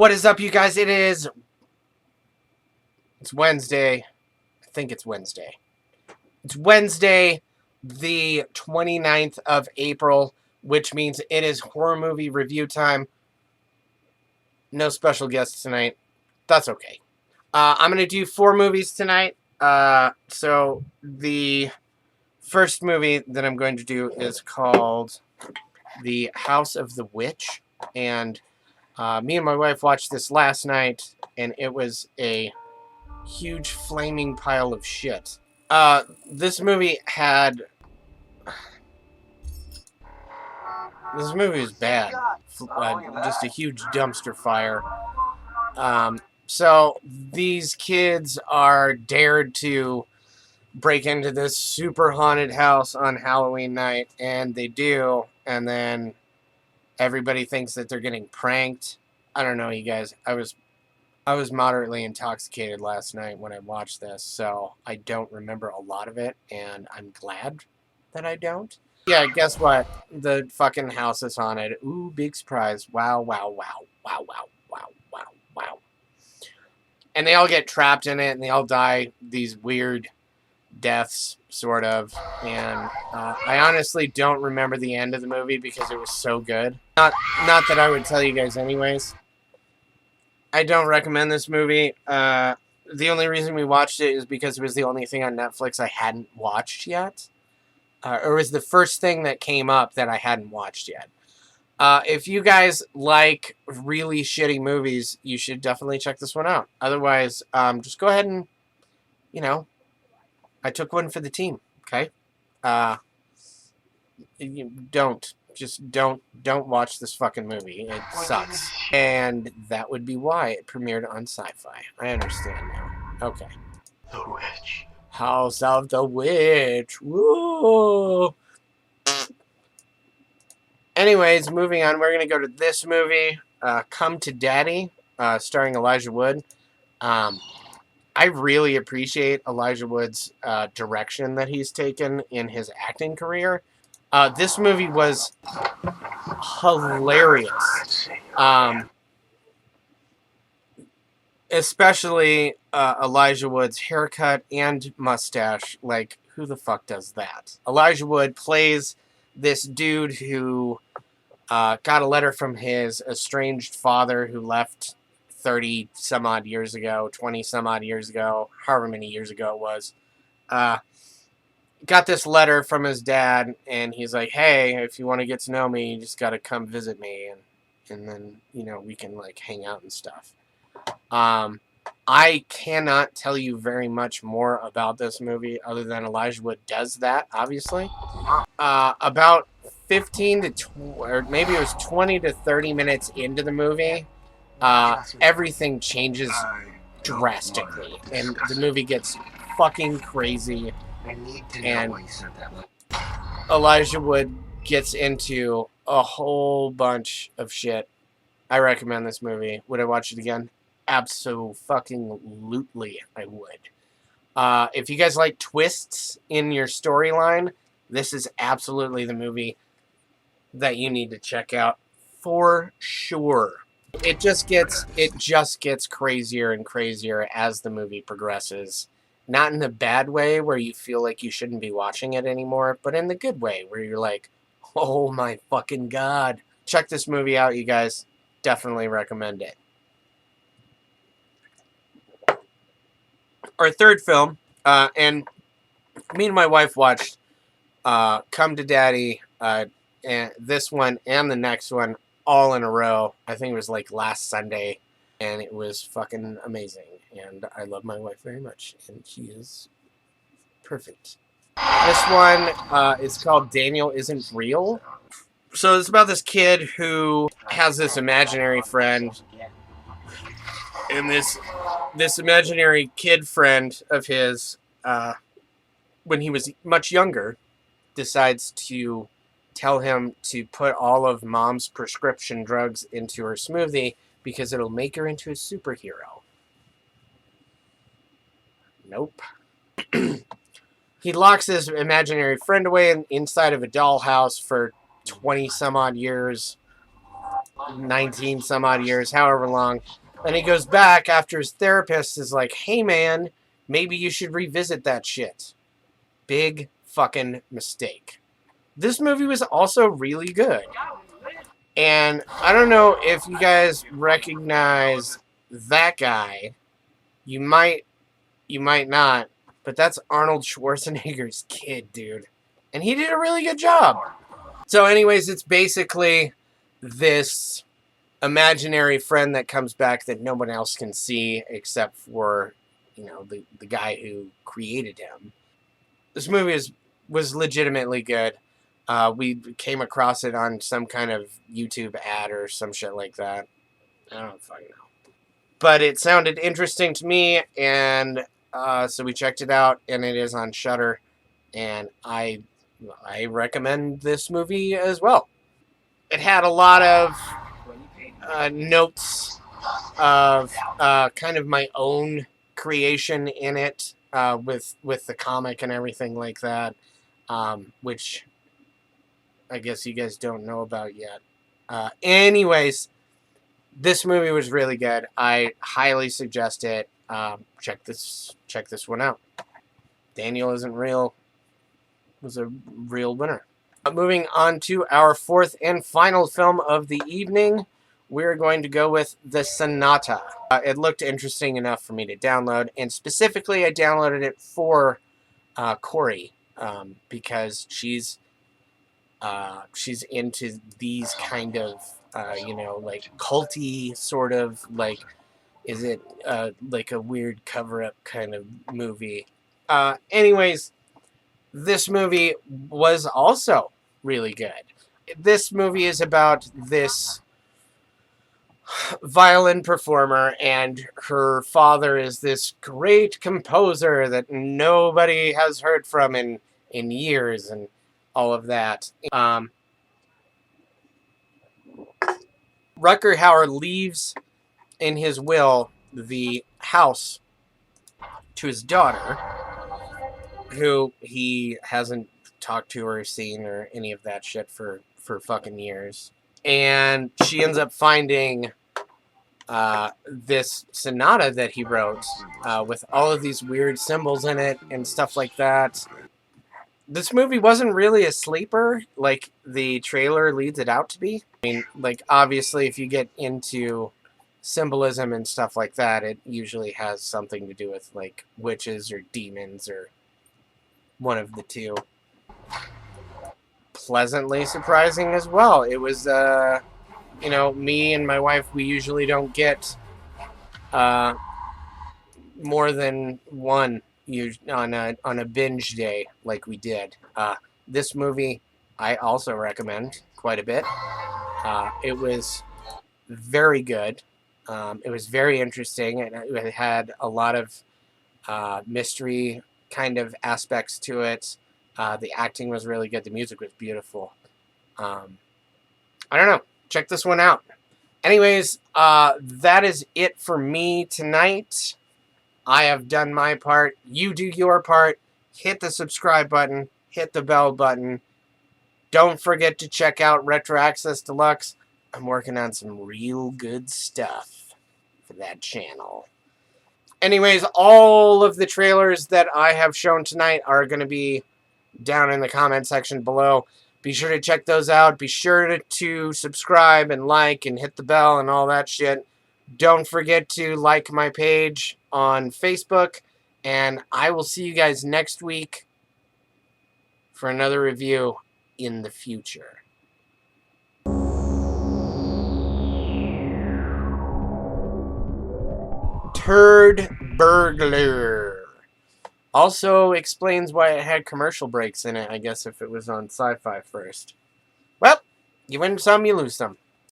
What is up, you guys? It's Wednesday. I think it's Wednesday. It's Wednesday, the 29th of April, which means it is horror movie review time. No special guests tonight. That's okay. I'm going to do 4 movies tonight. So the first movie that I'm going to do is called The House of the Witch. And me and my wife watched this last night, and it was a huge flaming pile of shit. This movie had... This movie was bad. Just a huge dumpster fire. So these kids are dared to break into this super haunted house on Halloween night, and they do, and then everybody thinks that they're getting pranked. I don't know, you guys. I was moderately intoxicated last night when I watched this, so I don't remember a lot of it, and I'm glad that I don't. Yeah, guess what? The fucking house is haunted. Ooh, big surprise. Wow, wow, wow. Wow, wow, wow, wow, wow. And they all get trapped in it, and they all die these weird deaths, sort of. And I honestly don't remember the end of the movie because it was so good. Not that I would tell you guys anyways. I don't recommend this movie. The only reason we watched it is because it was the only thing on Netflix I hadn't watched yet. Or was the first thing that came up that I hadn't watched yet. If you guys like really shitty movies, you should definitely check this one out. Otherwise, just go ahead and, I took one for the team, okay? Don't watch this fucking movie. It sucks. And that would be why it premiered on Sci-Fi. I understand now. Okay. The Witch. House of the Witch. Woo! Anyways, moving on. We're going to go to this movie, Come to Daddy, starring Elijah Wood. I really appreciate Elijah Wood's direction that he's taken in his acting career. This movie was hilarious. Especially Elijah Wood's haircut and mustache. Like, who the fuck does that? Elijah Wood plays this dude who got a letter from his estranged father who left 30 some odd years ago, 20 some odd years ago, however many years ago it was. Got this letter from his dad, and he's like, hey, if you want to get to know me, you just got to come visit me, and then, we can, like, hang out and stuff. I cannot tell you very much more about this movie other than Elijah Wood does that, obviously. About 15 to or maybe it was 20 to 30 minutes into the movie, everything changes drastically, and the movie gets fucking crazy, and Elijah Wood gets into a whole bunch of shit. I recommend this movie. Would I watch it again? Abso-fucking-lutely, I would. If you guys like twists in your storyline, this is absolutely the movie that you need to check out for sure. It just gets crazier and crazier as the movie progresses. Not in the bad way where you feel like you shouldn't be watching it anymore, but in the good way where you're like, oh my fucking god. Check this movie out, you guys. Definitely recommend it. Our third film, and me and my wife watched Come to Daddy, and this one and the next one all in a row. I think it was like last Sunday, and it was fucking amazing. And I love my wife very much, and she is perfect. This one is called Daniel Isn't Real. So it's about this kid who has this imaginary friend, and this imaginary kid friend of his, when he was much younger, decides to tell him to put all of mom's prescription drugs into her smoothie because it'll make her into a superhero. Nope. He locks his imaginary friend away inside of a dollhouse for 20 some odd years. 19 some odd years, however long. And he goes back after his therapist is like, hey man, maybe you should revisit that shit. Big fucking mistake. This movie was also really good. And I don't know if you guys recognize that guy. You might not, but that's Arnold Schwarzenegger's kid, dude. And he did a really good job. So anyways, it's basically this imaginary friend that comes back that no one else can see except for, the guy who created him. This movie was legitimately good. We came across it on some kind of YouTube ad or some shit like that. I don't fucking know. But it sounded interesting to me, and so we checked it out, and it is on Shudder, and I recommend this movie as well. It had a lot of notes of kind of my own creation in it, with the comic and everything like that, which I guess you guys don't know about yet. Anyways, this movie was really good. I highly suggest it. Check this one out. Daniel Isn't Real was a real winner. Moving on to our fourth and final film of the evening, we're going to go with The Sonata. It looked interesting enough for me to download, and specifically I downloaded it for Corey, because she's into these kind of like culty sort of, like, is it like a weird cover-up kind of movie. Anyways, this movie was also really good. This movie is about this violin performer, and her father is this great composer that nobody has heard from in years, and all of that. Rutger Hauer leaves in his will the house to his daughter, who he hasn't talked to or seen or any of that shit for fucking years. And she ends up finding this sonata that he wrote, with all of these weird symbols in it and stuff like that. This movie wasn't really a sleeper like the trailer leads it out to be. I mean, like, obviously, if you get into symbolism and stuff like that, it usually has something to do with, like, witches or demons or one of the two. Pleasantly surprising as well. It was, me and my wife, we usually don't get more than one on a binge day like we did. This movie I also recommend quite a bit. It was very good. It was very interesting, and it had a lot of mystery kind of aspects to it. The acting was really good. The music was beautiful. I don't know. Check this one out. Anyways, that is it for me tonight. I have done my part. You do your part. Hit the subscribe button. Hit the bell button. Don't forget to check out Retro Access Deluxe. I'm working on some real good stuff for that channel. Anyways, all of the trailers that I have shown tonight are going to be down in the comment section below. Be sure to check those out. Be sure to subscribe and like and hit the bell and all that shit. Don't forget to like my page on Facebook. And I will see you guys next week for another review in the future. Turd Burglar. Also explains why it had commercial breaks in it, I guess, if it was on Sci-Fi first. Well, you win some, you lose some.